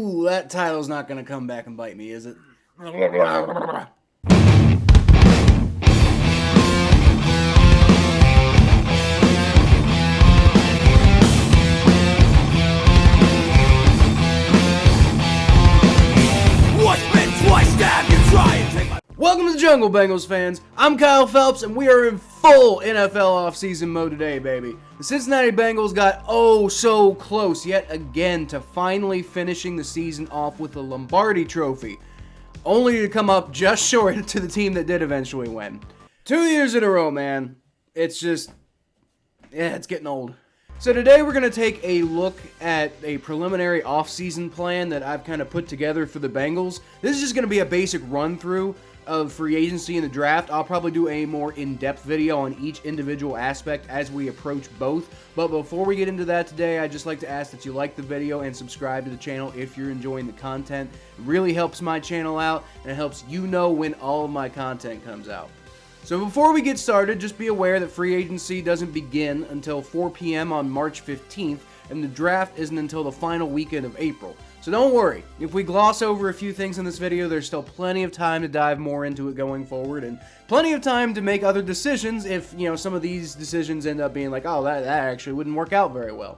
Ooh, that title's not gonna come back and bite me, is it? Welcome to the Jungle, Bengals fans. I'm Kyle Phelps, and we are in full NFL offseason mode today, baby. The Cincinnati Bengals got oh so close yet again to finally finishing the season off with the Lombardi Trophy, only to come up just short to the team that did eventually win. 2 years in a row, man. It's just, it's getting old. So today we're going to take a look at a preliminary offseason plan that I've kind of put together for the Bengals. This is just going to be a basic run-through of free agency and the draft. I'll probably do a more in-depth video on each individual aspect as we approach both. But before we get into that today, I'd just like to ask that you like the video and subscribe to the channel if you're enjoying the content. It really helps my channel out, and it helps you know when all of my content comes out. So before we get started, just be aware that free agency doesn't begin until 4 p.m. on March 15th, and the draft isn't until the final weekend of April. So don't worry, if we gloss over a few things in this video, there's still plenty of time to dive more into it going forward, and plenty of time to make other decisions if, some of these decisions end up being like, oh, that actually wouldn't work out very well.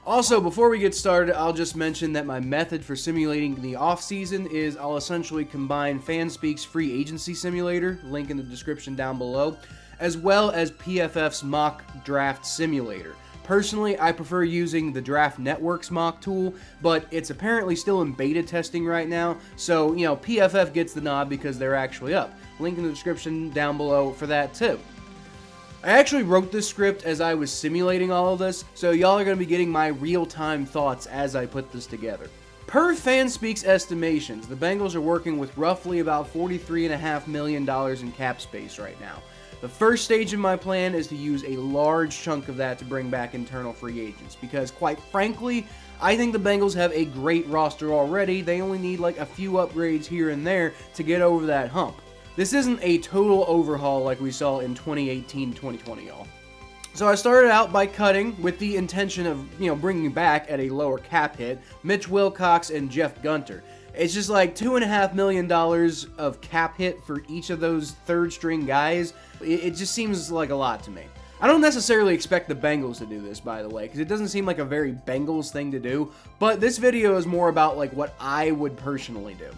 Also, before we get started, I'll just mention that my method for simulating the offseason is I'll essentially combine Fanspeak's free agency simulator, link in the description down below, as well as PFF's mock draft simulator. Personally, I prefer using the Draft Network's mock tool, but it's apparently still in beta testing right now, so, PFF gets the nod because they're actually up. Link in the description down below for that too. I actually wrote this script as I was simulating all of this, so y'all are going to be getting my real-time thoughts as I put this together. Per Fanspeak's estimations, the Bengals are working with roughly about $43.5 million in cap space right now. The first stage of my plan is to use a large chunk of that to bring back internal free agents, because quite frankly, I think the Bengals have a great roster already. They only need like a few upgrades here and there to get over that hump. This isn't a total overhaul like we saw in 2018-2020, y'all. So I started out by cutting with the intention of, bringing back at a lower cap hit Mitch Wilcox and Jeff Gunter. It's just like $2.5 million of cap hit for each of those third-string guys. It just seems like a lot to me. I don't necessarily expect the Bengals to do this, by the way, because it doesn't seem like a very Bengals thing to do, but this video is more about like what I would personally do.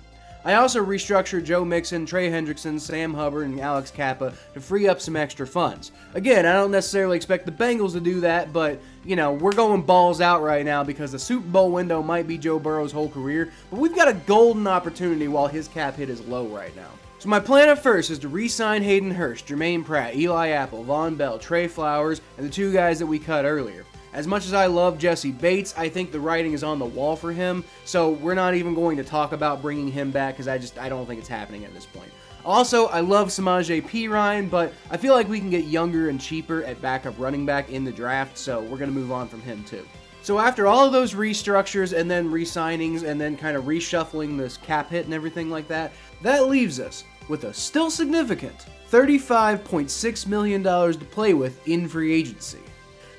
I also restructured Joe Mixon, Trey Hendrickson, Sam Hubbard, and Alex Kappa to free up some extra funds. Again, I don't necessarily expect the Bengals to do that, but, we're going balls out right now because the Super Bowl window might be Joe Burrow's whole career, but we've got a golden opportunity while his cap hit is low right now. So my plan at first is to re-sign Hayden Hurst, Jermaine Pratt, Eli Apple, Von Bell, Trey Flowers, and the two guys that we cut earlier. As much as I love Jesse Bates, I think the writing is on the wall for him, so we're not even going to talk about bringing him back because I don't think it's happening at this point. Also, I love Samaje Perine, but I feel like we can get younger and cheaper at backup running back in the draft, so we're going to move on from him too. So after all of those restructures and then re-signings and then kind of reshuffling this cap hit and everything like that, that leaves us with a still significant $35.6 million to play with in free agency.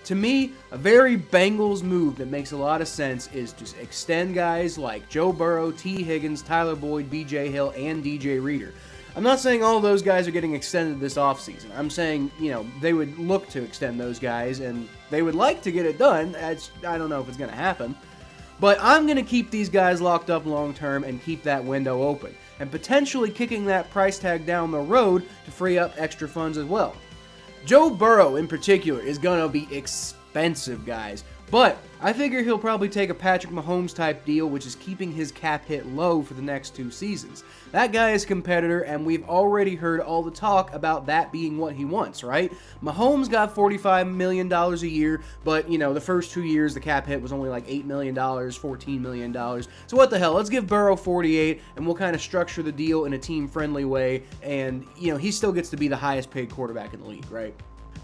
To me, a very Bengals move that makes a lot of sense is to extend guys like Joe Burrow, T. Higgins, Tyler Boyd, B.J. Hill, and D.J. Reader. I'm not saying all those guys are getting extended this offseason. I'm saying, they would look to extend those guys, and they would like to get it done. I don't know if it's going to happen. But I'm going to keep these guys locked up long term and keep that window open, and potentially kicking that price tag down the road to free up extra funds as well. Joe Burrow, in particular, is going to be expensive, guys. But I figure he'll probably take a Patrick Mahomes-type deal, which is keeping his cap hit low for the next 2 seasons. That guy is a competitor, and we've already heard all the talk about that being what he wants, right? Mahomes got $45 million a year, but, the first 2 years, the cap hit was only like $8 million, $14 million. So what the hell? Let's give Burrow 48, and we'll kind of structure the deal in a team-friendly way, and, he still gets to be the highest-paid quarterback in the league, right?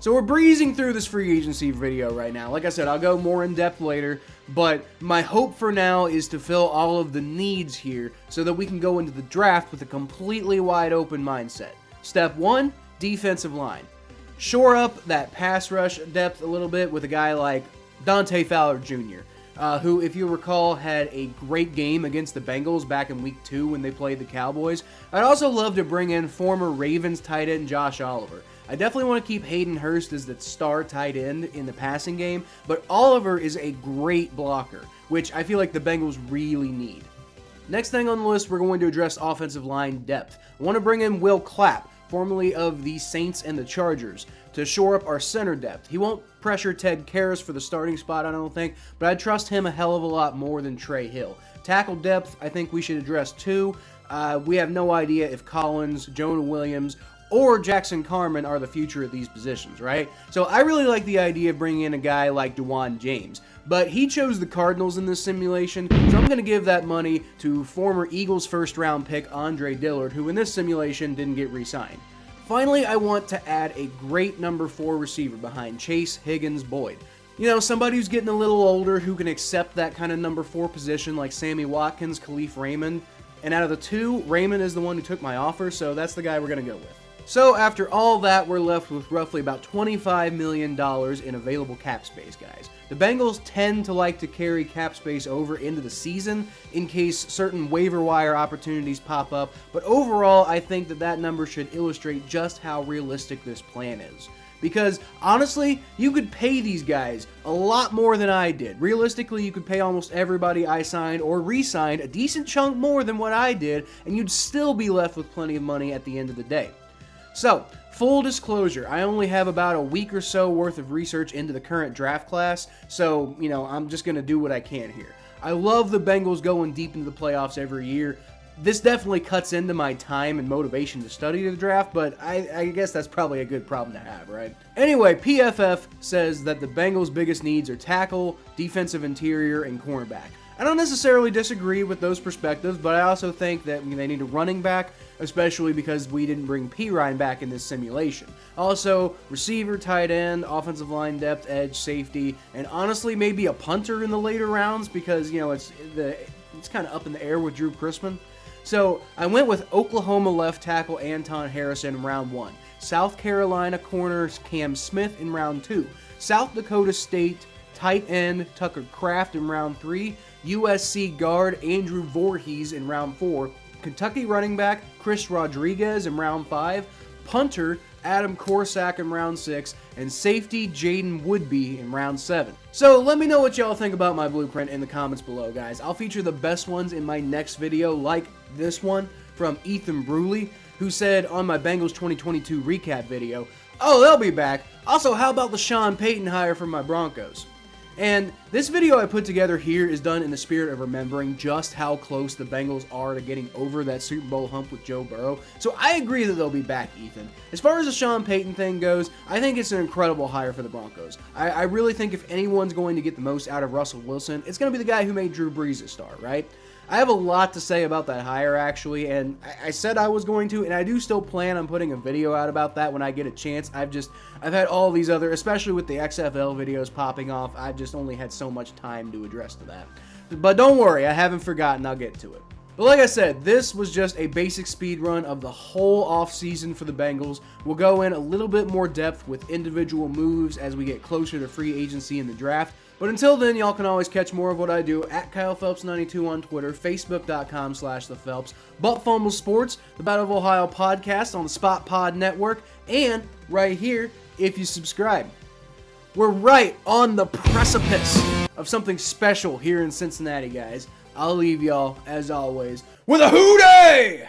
So we're breezing through this free agency video right now. Like I said, I'll go more in depth later, but my hope for now is to fill all of the needs here so that we can go into the draft with a completely wide open mindset. Step 1, defensive line. Shore up that pass rush depth a little bit with a guy like Dante Fowler Jr. who, if you recall, had a great game against the Bengals back in Week 2 when they played the Cowboys. I'd also love to bring in former Ravens tight end Josh Oliver. I definitely want to keep Hayden Hurst as the star tight end in the passing game, but Oliver is a great blocker, which I feel like the Bengals really need. Next thing on the list, we're going to address offensive line depth. I want to bring in Will Clapp, formerly of the Saints and the Chargers, to shore up our center depth. He won't pressure Ted Karras for the starting spot, I don't think, but I trust him a hell of a lot more than Trey Hill. Tackle depth, I think we should address too. We have no idea if Collins, Jonah Williams, or Jackson Carman are the future of these positions, right? So I really like the idea of bringing in a guy like DeJuan James, but he chose the Cardinals in this simulation, so I'm going to give that money to former Eagles first-round pick Andre Dillard, who in this simulation didn't get re-signed. Finally, I want to add a great number 4 receiver behind Chase, Higgins, Boyd. You know, somebody who's getting a little older who can accept that kind of number 4 position like Sammy Watkins, Khalif Raymond. And out of the two, Raymond is the one who took my offer, so that's the guy we're going to go with. So after all that, we're left with roughly about $25 million in available cap space, guys. The Bengals tend to like to carry cap space over into the season in case certain waiver wire opportunities pop up, but overall, I think that number should illustrate just how realistic this plan is. Because, honestly, you could pay these guys a lot more than I did. Realistically, you could pay almost everybody I signed or re-signed a decent chunk more than what I did, and you'd still be left with plenty of money at the end of the day. So, full disclosure, I only have about a week or so worth of research into the current draft class, so, you know, I'm just going to do what I can here. I love the Bengals going deep into the playoffs every year. This definitely cuts into my time and motivation to study the draft, but I guess that's probably a good problem to have, right? Anyway, PFF says that the Bengals' biggest needs are tackle, defensive interior, and cornerback. I don't necessarily disagree with those perspectives, but I also think that they need a running back, especially because we didn't bring Pirine back in this simulation. Also, receiver, tight end, offensive line depth, edge, safety, and honestly, maybe a punter in the later rounds because, you know, it's kind of up in the air with Drew Chrisman. So I went with Oklahoma left tackle Anton Harrison in round 1, South Carolina corner Cam Smith in round 2, South Dakota State tight end Tucker Kraft in round 3, USC guard Andrew Voorhees in round 4, Kentucky running back Chris Rodriguez in round 5, punter Adam Korsak in round 6, and safety Jaden Woodby in round 7. So let me know what y'all think about my blueprint in the comments below, guys. I'll feature the best ones in my next video, like this one from Ethan Bruley, who said on my Bengals 2022 recap video, "Oh, they'll be back. Also, how about the Sean Payton hire from my Broncos?" And this video I put together here is done in the spirit of remembering just how close the Bengals are to getting over that Super Bowl hump with Joe Burrow. So I agree that they'll be back, Ethan. As far as the Sean Payton thing goes, I think it's an incredible hire for the Broncos. I really think if anyone's going to get the most out of Russell Wilson, it's going to be the guy who made Drew Brees a star, right? I have a lot to say about that hire, actually, and I said I was going to, and I do still plan on putting a video out about that when I get a chance. I've had all these other, especially with the XFL videos popping off, I've just only had so much time to address to that. But don't worry, I haven't forgotten, I'll get to it. But like I said, this was just a basic speed run of the whole offseason for the Bengals. We'll go in a little bit more depth with individual moves as we get closer to free agency in the draft. But until then, y'all can always catch more of what I do at KylePhelps92 on Twitter, Facebook.com/ThePhelps, Butt Fumble Sports, the Battle of Ohio podcast on the Spot Pod Network, and right here if you subscribe. We're right on the precipice of something special here in Cincinnati, guys. I'll leave y'all, as always, with a hootie!